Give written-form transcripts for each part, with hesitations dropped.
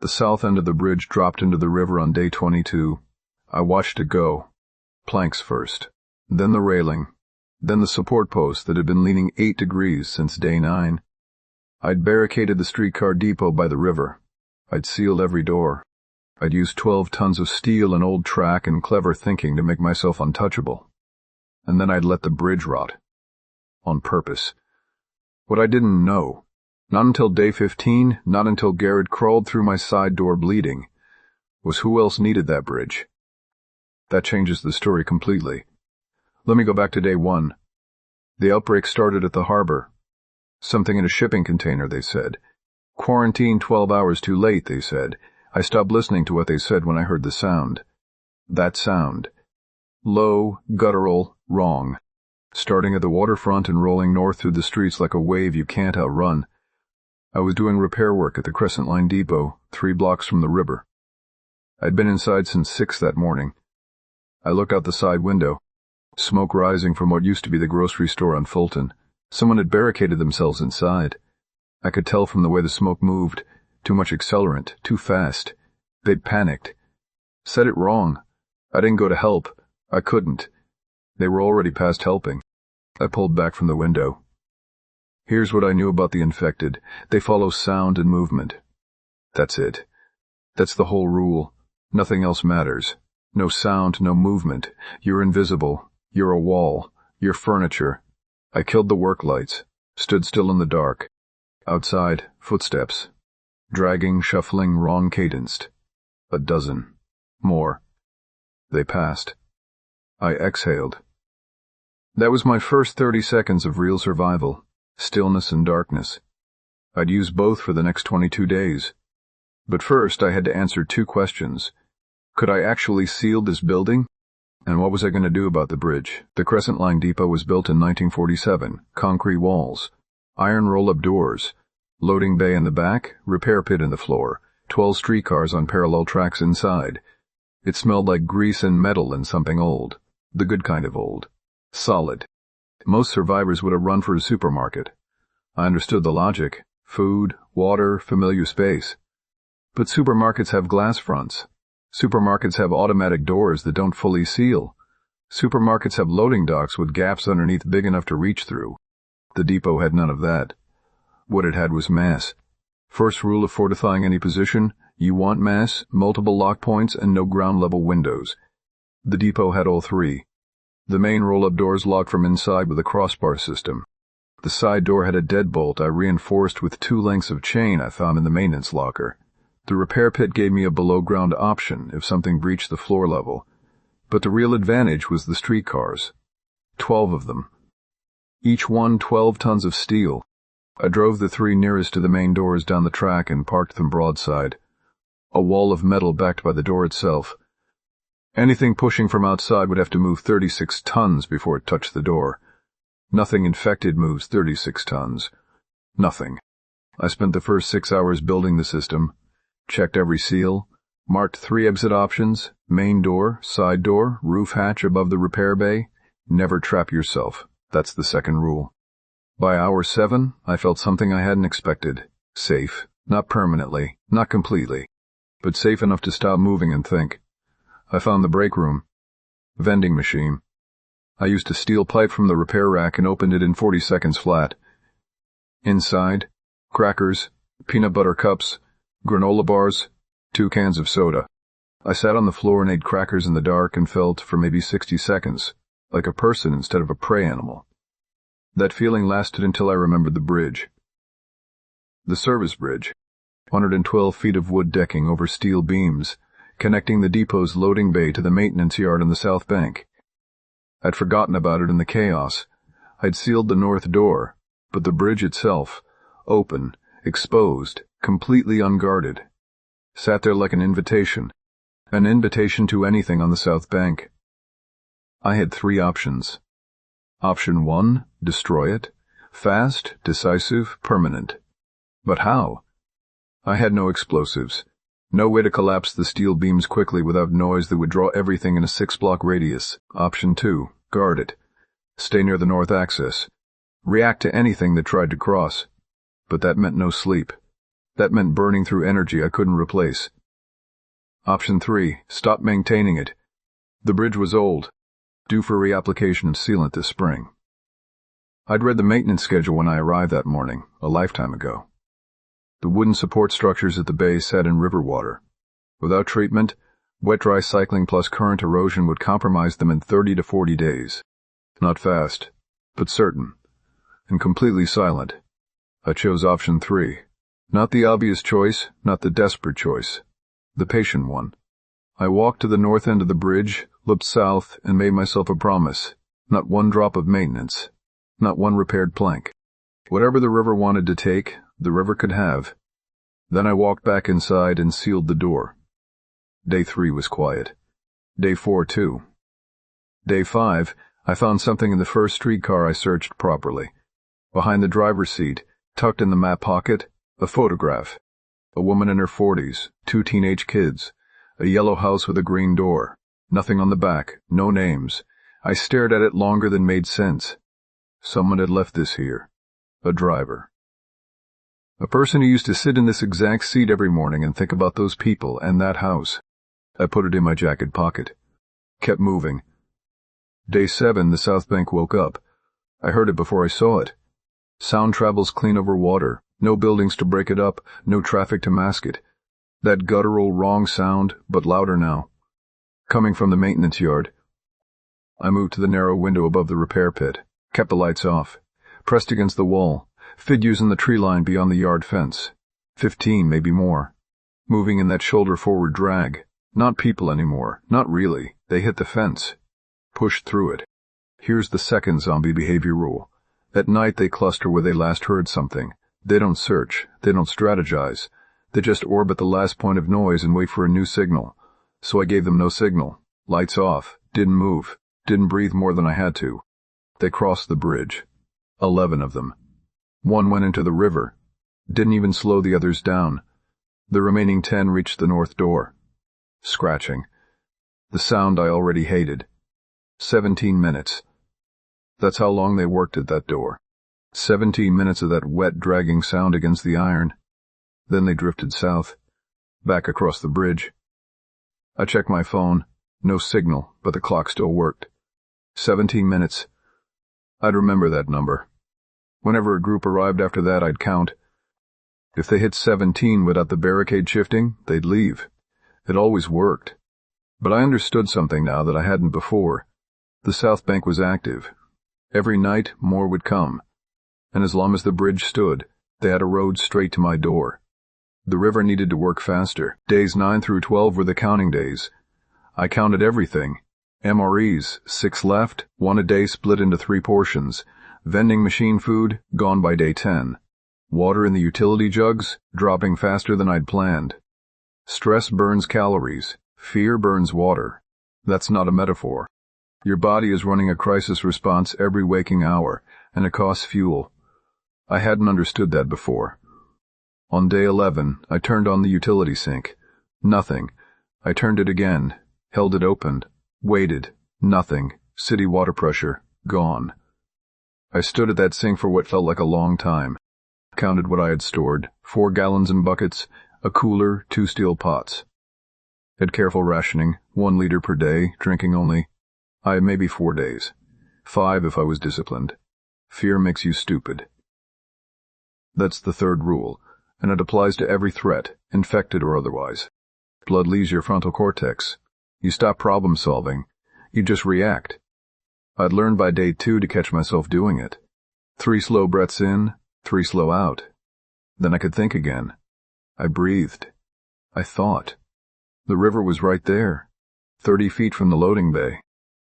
The south end of the bridge dropped into the river on day 22. I watched it go. Planks first, then the railing, then the support post that had been leaning 8 degrees since day 9. I'd barricaded the streetcar depot by the river. I'd sealed every door. I'd used 12 tons of steel and old track and clever thinking to make myself untouchable. And then I'd let the bridge rot. On purpose. What I didn't know, not until day 15, not until Garrett crawled through my side door bleeding, was who else needed that bridge. That changes the story completely. Let me go back to day 1. The outbreak started at the harbor. Something in a shipping container, they said. Quarantine 12 hours too late, they said. I stopped listening to what they said when I heard the sound. That sound. Low, guttural, wrong. Starting at the waterfront and rolling north through the streets like a wave you can't outrun. I was doing repair work at the Crescent Line depot, 3 blocks from the river. I'd been inside since 6 that morning. I looked out the side window. Smoke rising from what used to be the grocery store on Fulton. Someone had barricaded themselves inside. I could tell from the way the smoke moved. Too much accelerant, too fast. They'd panicked. Said it wrong. I didn't go to help. I couldn't. They were already past helping. I pulled back from the window. Here's what I knew about the infected. They follow sound and movement. That's it. That's the whole rule. Nothing else matters. No sound, no movement. You're invisible. You're a wall. You're furniture. I killed the work lights. Stood still in the dark. Outside, footsteps. Dragging, shuffling, wrong cadenced. A dozen. More. They passed. I exhaled. That was my first 30 seconds of real survival. Stillness and darkness. I'd use both for the next 22 days. But first I had to answer 2 questions. Could I actually seal this building? And what was I going to do about the bridge? The Crescent Line depot was built in 1947. Concrete walls. Iron roll-up doors. Loading bay in the back, repair pit in the floor. 12 streetcars on parallel tracks inside. It smelled like grease and metal and something old. The good kind of old. Solid. Most survivors would have run for a supermarket. I understood the logic. Food, water, familiar space. But supermarkets have glass fronts. Supermarkets have automatic doors that don't fully seal. Supermarkets have loading docks with gaps underneath big enough to reach through. The depot had none of that. What it had was mass. First rule of fortifying any position, you want mass, multiple lock points, and no ground-level windows. The depot had all 3. The main roll-up doors locked from inside with a crossbar system. The side door had a deadbolt I reinforced with 2 lengths of chain I found in the maintenance locker. The repair pit gave me a below-ground option if something breached the floor level. But the real advantage was the streetcars. 12 of them. Each one 12 tons of steel. I drove the 3 nearest to the main doors down the track and parked them broadside. A wall of metal backed by the door itself. Anything pushing from outside would have to move 36 tons before it touched the door. Nothing infected moves 36 tons. Nothing. I spent the first 6 hours building the system, checked every seal, marked 3 exit options, main door, side door, roof hatch above the repair bay. Never trap yourself. That's the second rule. By hour 7, I felt something I hadn't expected. Safe. Not permanently, not completely, but safe enough to stop moving and think. I found the break room. Vending machine. I used a steel pipe from the repair rack and opened it in 40 seconds flat. Inside, crackers, peanut butter cups, granola bars, 2 cans of soda. I sat on the floor and ate crackers in the dark and felt, for maybe 60 seconds, like a person instead of a prey animal. That feeling lasted until I remembered the bridge. The service bridge. 112 feet of wood decking over steel beams, connecting the depot's loading bay to the maintenance yard on the south bank. I'd forgotten about it in the chaos. I'd sealed the north door, but the bridge itself, open, exposed, completely unguarded, sat there like an invitation to anything on the south bank. I had 3 options. Option 1, destroy it. Fast, decisive, permanent. But how? I had no explosives. No way to collapse the steel beams quickly without noise that would draw everything in a 6-block radius. Option 2, guard it. Stay near the north axis. React to anything that tried to cross. But that meant no sleep. That meant burning through energy I couldn't replace. Option 3, stop maintaining it. The bridge was old, due for reapplication and sealant this spring. I'd read the maintenance schedule when I arrived that morning, a lifetime ago. The wooden support structures at the base sat in river water. Without treatment, wet-dry cycling plus current erosion would compromise them in 30 to 40 days. Not fast, but certain, and completely silent. I chose option 3. Not the obvious choice, not the desperate choice. The patient one. I walked to the north end of the bridge, looked south, and made myself a promise. Not one drop of maintenance. Not one repaired plank. Whatever the river wanted to take, the river could have. Then I walked back inside and sealed the door. Day 3 was quiet. Day 4 too. Day 5, I found something in the first streetcar I searched properly. Behind the driver's seat, tucked in the map pocket, a photograph. A woman in her 40s, 2 teenage kids, a yellow house with a green door. Nothing on the back, no names. I stared at it longer than made sense. Someone had left this here. A driver. A person who used to sit in this exact seat every morning and think about those people and that house. I put it in my jacket pocket. Kept moving. Day 7, the South Bank woke up. I heard it before I saw it. Sound travels clean over water. No buildings to break it up, no traffic to mask it. That guttural wrong sound, but louder now. Coming from the maintenance yard. I moved to the narrow window above the repair pit, kept the lights off, pressed against the wall, figures in the tree line beyond the yard fence. 15, maybe more. Moving in that shoulder-forward drag. Not people anymore, not really. They hit the fence. Pushed through it. Here's the second zombie behavior rule. At night they cluster where they last heard something. They don't search, they don't strategize, they just orbit the last point of noise and wait for a new signal. So I gave them no signal, lights off, didn't move, didn't breathe more than I had to. They crossed the bridge. 11 of them. 1 went into the river, didn't even slow the others down. The remaining 10 reached the north door. Scratching. The sound I already hated. 17 minutes. That's how long they worked at that door. 17 minutes of that wet, dragging sound against the iron. Then they drifted south, back across the bridge. I checked my phone. No signal, but the clock still worked. 17 minutes. I'd remember that number. Whenever a group arrived after that, I'd count. If they hit 17 without the barricade shifting, they'd leave. It always worked. But I understood something now that I hadn't before. The South Bank was active. Every night, more would come. And as long as the bridge stood, they had a road straight to my door. The river needed to work faster. Days 9 through 12 were the counting days. I counted everything. MREs, 6 left, 1 a day split into 3 portions. Vending machine food, gone by day 10. Water in the utility jugs, dropping faster than I'd planned. Stress burns calories. Fear burns water. That's not a metaphor. Your body is running a crisis response every waking hour, and it costs fuel. I hadn't understood that before. On day 11, I turned on the utility sink. Nothing. I turned it again, held it open, waited. Nothing. City water pressure. Gone. I stood at that sink for what felt like a long time. Counted what I had stored. 4 gallons in buckets, a cooler, 2 steel pots. Had careful rationing, 1 liter per day, drinking only. I had maybe 4 days. 5 if I was disciplined. Fear makes you stupid. That's the 3rd rule, and it applies to every threat, infected or otherwise. Blood leaves your frontal cortex. You stop problem solving. You just react. I'd learned by day 2 to catch myself doing it. 3 slow breaths in, 3 slow out. Then I could think again. I breathed. I thought. The river was right there, 30 feet from the loading bay.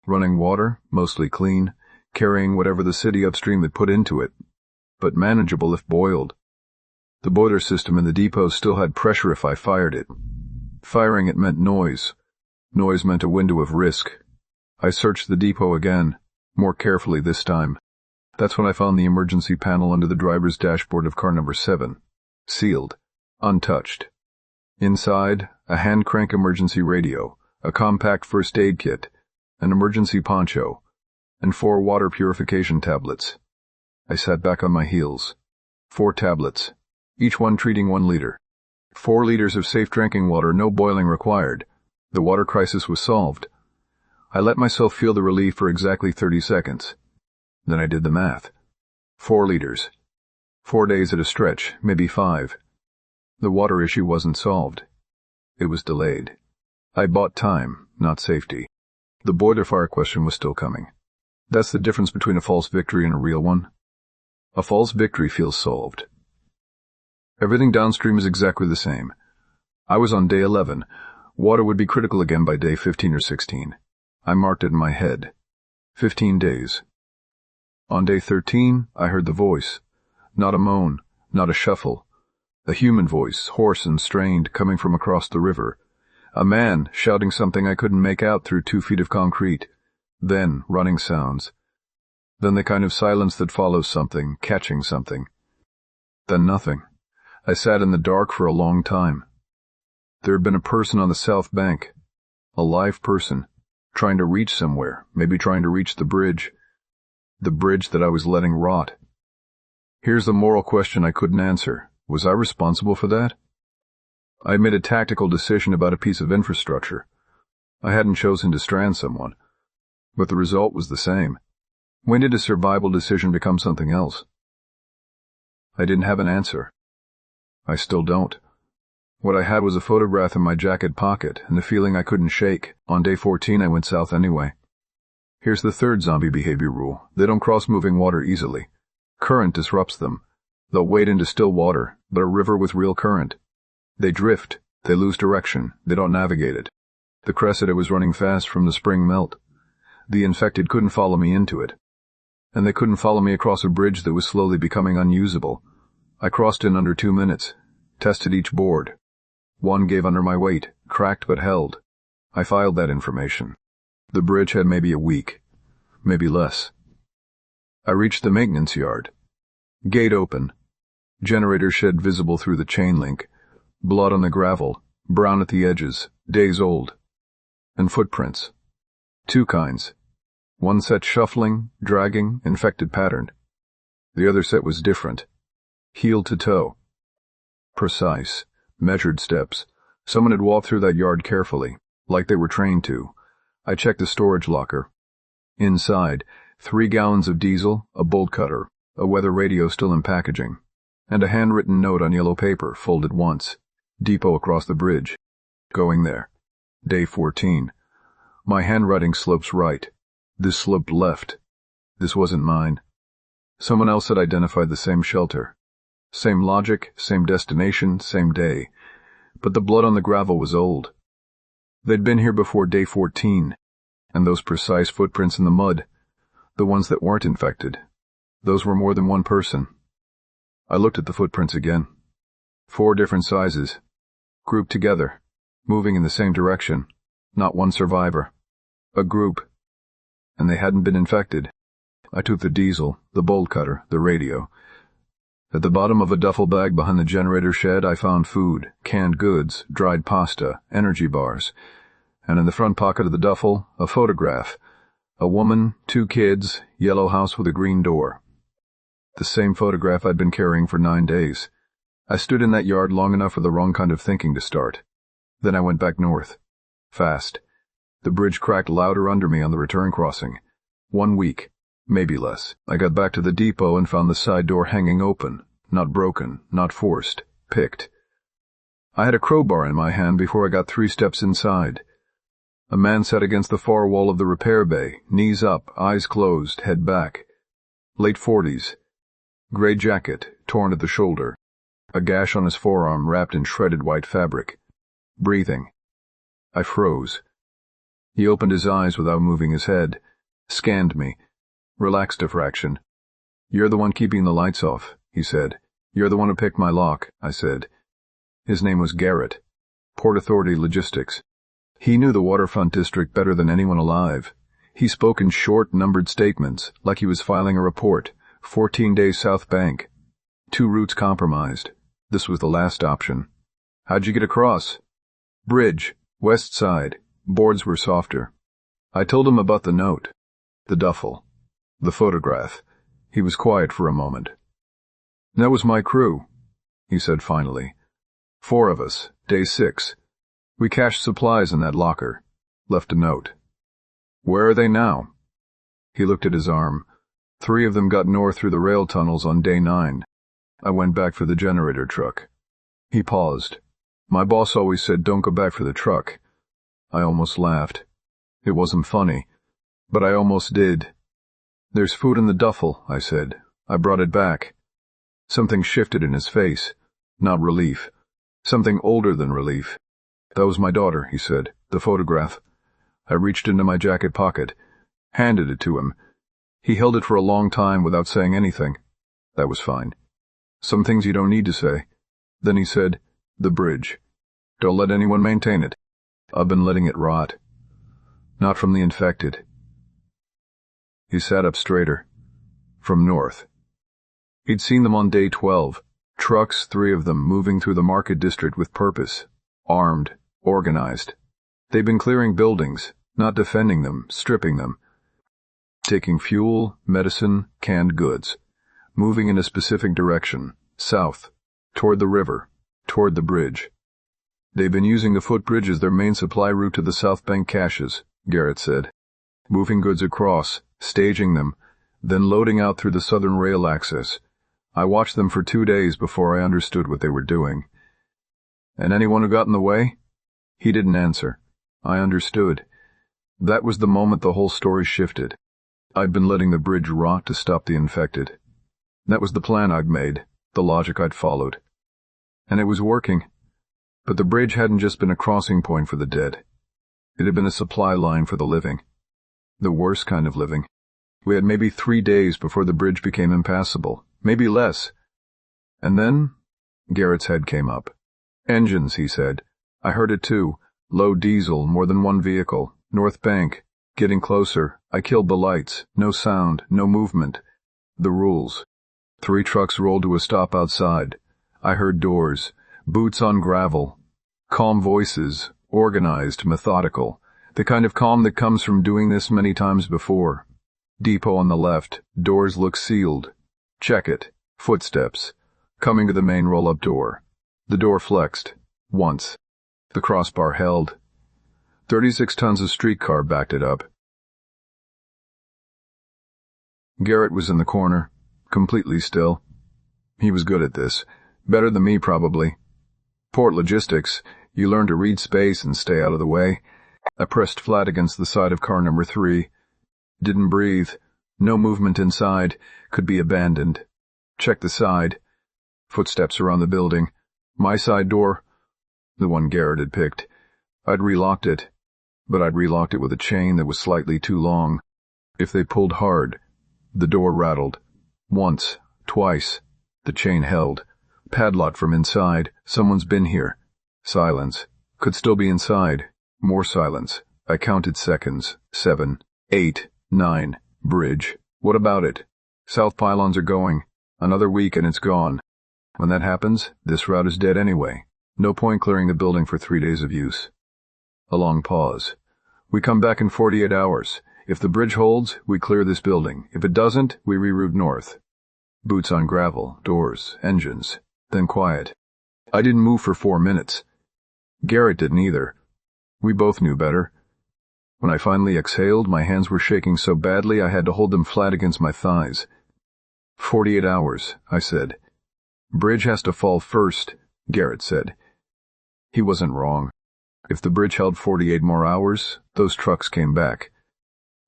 Running water, mostly clean, carrying whatever the city upstream had put into it, but manageable if boiled. The boiler system in the depot still had pressure if I fired it. Firing it meant noise. Noise meant a window of risk. I searched the depot again, more carefully this time. That's when I found the emergency panel under the driver's dashboard of car number 7. Sealed. Untouched. Inside, a hand-crank emergency radio, a compact first aid kit, an emergency poncho, and 4 water purification tablets. I sat back on my heels. 4 tablets. each one treating 1 liter. 4 liters of safe drinking water, no boiling required. The water crisis was solved. I let myself feel the relief for exactly 30 seconds. Then I did the math. 4 liters. 4 days at a stretch, maybe 5. The water issue wasn't solved. It was delayed. I bought time, not safety. The boiler fire question was still coming. That's the difference between a false victory and a real one. A false victory feels solved. Everything downstream is exactly the same. I was on day 11. Water would be critical again by day 15 or 16. I marked it in my head. 15 days. On day 13, I heard the voice. Not a moan, not a shuffle. A human voice, hoarse and strained, coming from across the river. A man shouting something I couldn't make out through 2 feet of concrete. Then running sounds. Then the kind of silence that follows something, catching something. Then nothing. I sat in the dark for a long time. There had been a person on the south bank. A live person. Trying to reach somewhere, maybe trying to reach the bridge. The bridge that I was letting rot. Here's the moral question I couldn't answer. Was I responsible for that? I made a tactical decision about a piece of infrastructure. I hadn't chosen to strand someone. But the result was the same. When did a survival decision become something else? I didn't have an answer. I still don't. What I had was a photograph in my jacket pocket and the feeling I couldn't shake. On day 14, I went south anyway. Here's the third zombie behavior rule. They don't cross moving water easily. Current disrupts them. They'll wade into still water, but a river with real current. They drift. They lose direction. They don't navigate it. The Cressida was running fast from the spring melt. The infected couldn't follow me into it. And they couldn't follow me across a bridge that was slowly becoming unusable. I crossed in under 2 minutes. Tested each board. One gave under my weight, cracked but held. I filed that information. The bridge had maybe a week. Maybe less. I reached the maintenance yard. Gate open. Generator shed visible through the chain link. Blood on the gravel, brown at the edges, days old. And footprints. 2 kinds. One set shuffling, dragging, infected pattern. The other set was different. Heel to toe. Precise, measured steps. Someone had walked through that yard carefully, like they were trained to. I checked the storage locker. Inside, 3 gallons of diesel, a bolt cutter, a weather radio still in packaging, and a handwritten note on yellow paper, folded once. Depot across the bridge. Going there. Day 14. My handwriting slopes right. This sloped left. This wasn't mine. Someone else had identified the same shelter. Same logic, same destination, same day. But the blood on the gravel was old. They'd been here before day 14. And those precise footprints in the mud, the ones that weren't infected, those were more than one person. I looked at the footprints again. 4 different sizes. Grouped together. Moving in the same direction. Not one survivor. A group. And they hadn't been infected. I took the diesel, the bolt cutter, the radio. At the bottom of a duffel bag behind the generator shed, I found food, canned goods, dried pasta, energy bars. And in the front pocket of the duffel, a photograph. A woman, 2 kids, yellow house with a green door. The same photograph I'd been carrying for 9 days. I stood in that yard long enough for the wrong kind of thinking to start. Then I went back north. Fast. The bridge cracked louder under me on the return crossing. 1 week. Maybe less. I got back to the depot and found the side door hanging open. Not broken, not forced. Picked. I had a crowbar in my hand before I got 3 steps inside. A man sat against the far wall of the repair bay, knees up, eyes closed, head back. Late 40s. Gray jacket, torn at the shoulder. A gash on his forearm wrapped in shredded white fabric. Breathing. I froze. He opened his eyes without moving his head. Scanned me. Relaxed a fraction. "You're the one keeping the lights off," he said. "You're the one who picked my lock," I said. His name was Garrett. Port Authority Logistics. He knew the waterfront district better than anyone alive. He spoke in short, numbered statements, like he was filing a report. 14 days South Bank. 2 routes compromised. This was the last option. "How'd you get across?" "Bridge. West side. Boards were softer." I told him about the note. The duffel. The photograph. He was quiet for a moment. "That was my crew. he said finally. 4 of us, day 6. We cached supplies in that locker. Left a note. Where are they now? He looked at his arm. 3 of them got north through the rail tunnels on day 9. I went back for the generator truck. He paused. My boss always said don't go back for the truck. I almost laughed. It wasn't funny, but I almost did. There's food in the duffel, I said. I brought it back. Something shifted in his face. Not relief. Something older than relief. That was my daughter, he said. The photograph. I reached into my jacket pocket, handed it to him. He held it for a long time without saying anything. That was fine. Some things you don't need to say. Then he said, the bridge. Don't let anyone maintain it. I've been letting it rot. Not from the infected. He sat up straighter. From north. He'd seen them on day 12. Trucks, 3 of them, moving through the market district with purpose. Armed. Organized. They'd been clearing buildings, not defending them, stripping them. Taking fuel, medicine, canned goods. Moving in a specific direction. South. Toward the river. Toward the bridge. They've been using the footbridge as their main supply route to the South Bank caches, Garrett said. Moving goods across, staging them, then loading out through the southern rail access. I watched them for 2 days before I understood what they were doing. And anyone who got in the way? He didn't answer. I understood. That was the moment the whole story shifted. I'd been letting the bridge rot to stop the infected. That was the plan I'd made, the logic I'd followed. And it was working. But the bridge hadn't just been a crossing point for the dead. It had been a supply line for the living. The worst kind of living. We had maybe 3 days before the bridge became impassable. Maybe less. And then, Garrett's head came up. Engines, he said. I heard it too. Low diesel, more than one vehicle. North Bank. Getting closer. I killed the lights. No sound, no movement. The rules. 3 trucks rolled to a stop outside. I heard doors. Boots on gravel. Calm voices. Organized, methodical. The kind of calm that comes from doing this many times before. Depot on the left. Doors look sealed. Check it. Footsteps. Coming to the main roll-up door. The door flexed. Once. The crossbar held. 36 tons of streetcar backed it up. Garrett was in the corner, completely still. He was good at this. Better than me, probably. Port logistics. You learn to read space and stay out of the way. I pressed flat against the side of car number 3. Didn't breathe. No movement inside. Could be abandoned. Check the side. Footsteps around the building. My side door. The one Garrett had picked. I'd relocked it. But I'd relocked it with a chain that was slightly too long. If they pulled hard, the door rattled. Once. Twice. The chain held. Padlocked from inside. Someone's been here. Silence. Could still be inside. More silence. I counted seconds. 7, 8, 9. Bridge. What about it? South pylons are going. Another week and it's gone. When that happens, this route is dead anyway. No point clearing the building for 3 days of use. A long pause. We come back in 48 hours. If the bridge holds, we clear this building. If it doesn't, we reroute north. Boots on gravel, doors, engines. Then quiet. I didn't move for 4 minutes. Garrett didn't either. We both knew better. When I finally exhaled, my hands were shaking so badly I had to hold them flat against my thighs. 48 hours, I said. Bridge has to fall first, Garrett said. He wasn't wrong. If the bridge held 48 more hours, those trucks came back.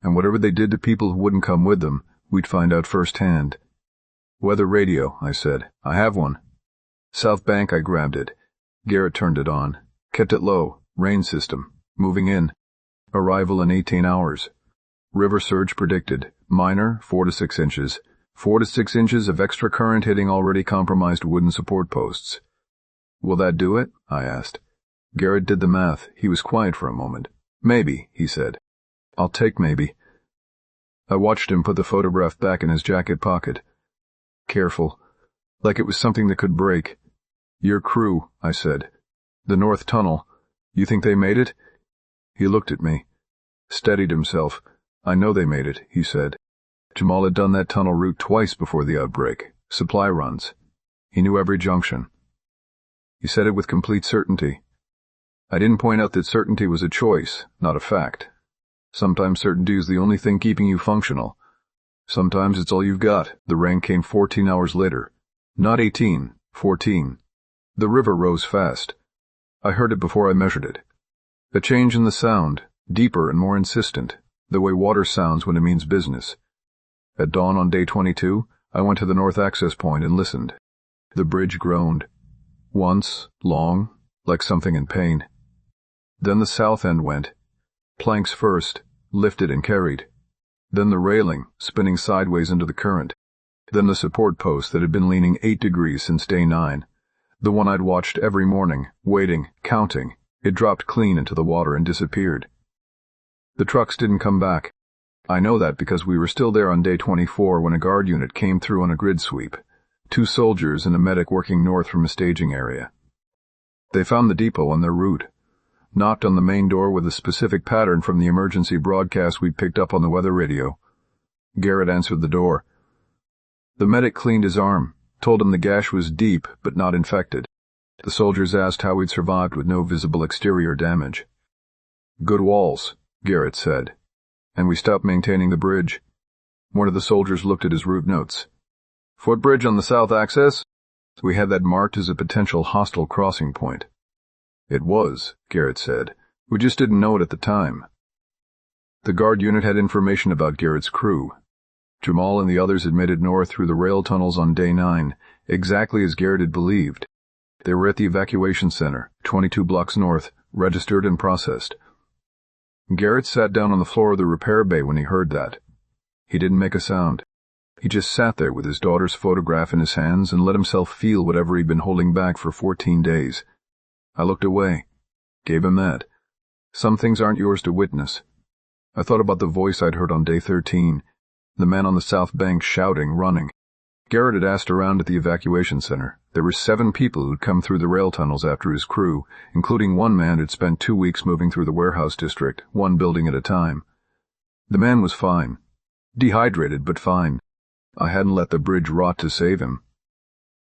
And whatever they did to people who wouldn't come with them, we'd find out firsthand. Weather radio, I said. I have one. South Bank, I grabbed it. Garrett turned it on. Kept it low. Rain system. Moving in. Arrival in 18 hours. River surge predicted. Minor, 4 to 6 inches. 4 to 6 inches of extra current hitting already compromised wooden support posts. Will that do it? I asked. Garrett did the math. He was quiet for a moment. Maybe, he said. I'll take maybe. I watched him put the photograph back in his jacket pocket. Careful. Like it was something that could break. Your crew, I said. The North Tunnel. You think they made it? He looked at me. Steadied himself. I know they made it, he said. Jamal had done that tunnel route twice before the outbreak. Supply runs. He knew every junction. He said it with complete certainty. I didn't point out that certainty was a choice, not a fact. Sometimes certainty is the only thing keeping you functional. Sometimes it's all you've got. The rain came 14 hours later. Not 18, 14. The river rose fast. I heard it before I measured it. A change in the sound, deeper and more insistent, the way water sounds when it means business. At dawn on day 22, I went to the north access point and listened. The bridge groaned. Once, long, like something in pain. Then the south end went. Planks first, lifted and carried. Then the railing, spinning sideways into the current. Then the support post that had been leaning 8 degrees since day 9. The one I'd watched every morning, waiting, counting. It dropped clean into the water and disappeared. The trucks didn't come back. I know that because we were still there on day 24 when a guard unit came through on a grid sweep. 2 soldiers and a medic working north from a staging area. They found the depot on their route. Knocked on the main door with a specific pattern from the emergency broadcast we'd picked up on the weather radio. Garrett answered the door. The medic cleaned his arm, told him the gash was deep but not infected. The soldiers asked how we'd survived with no visible exterior damage. Good walls, Garrett said, and we stopped maintaining the bridge. One of the soldiers looked at his route notes. Footbridge on the south axis? We had that marked as a potential hostile crossing point. It was, Garrett said. We just didn't know it at the time. The guard unit had information about Garrett's crew. Jamal and the others had made it north through the rail tunnels on day 9, exactly as Garrett had believed. They were at the evacuation center, 22 blocks north, registered and processed. Garrett sat down on the floor of the repair bay when he heard that. He didn't make a sound. He just sat there with his daughter's photograph in his hands and let himself feel whatever he'd been holding back for 14 days. I looked away, gave him that. Some things aren't yours to witness. I thought about the voice I'd heard on day 13, the man on the south bank shouting, running. Garrett had asked around at the evacuation center. There were 7 people who'd come through the rail tunnels after his crew, including one man who'd spent 2 weeks moving through the warehouse district, one building at a time. The man was fine. Dehydrated, but fine. I hadn't let the bridge rot to save him.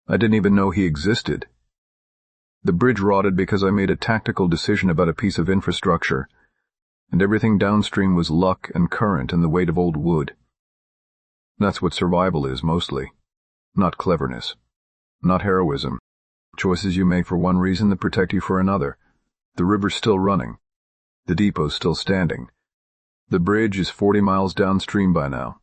I didn't even know he existed. The bridge rotted because I made a tactical decision about a piece of infrastructure, and everything downstream was luck and current and the weight of old wood. That's what survival is, mostly. Not cleverness. Not heroism. Choices you make for one reason that protect you for another. The river's still running. The depot's still standing. The bridge is 40 miles downstream by now.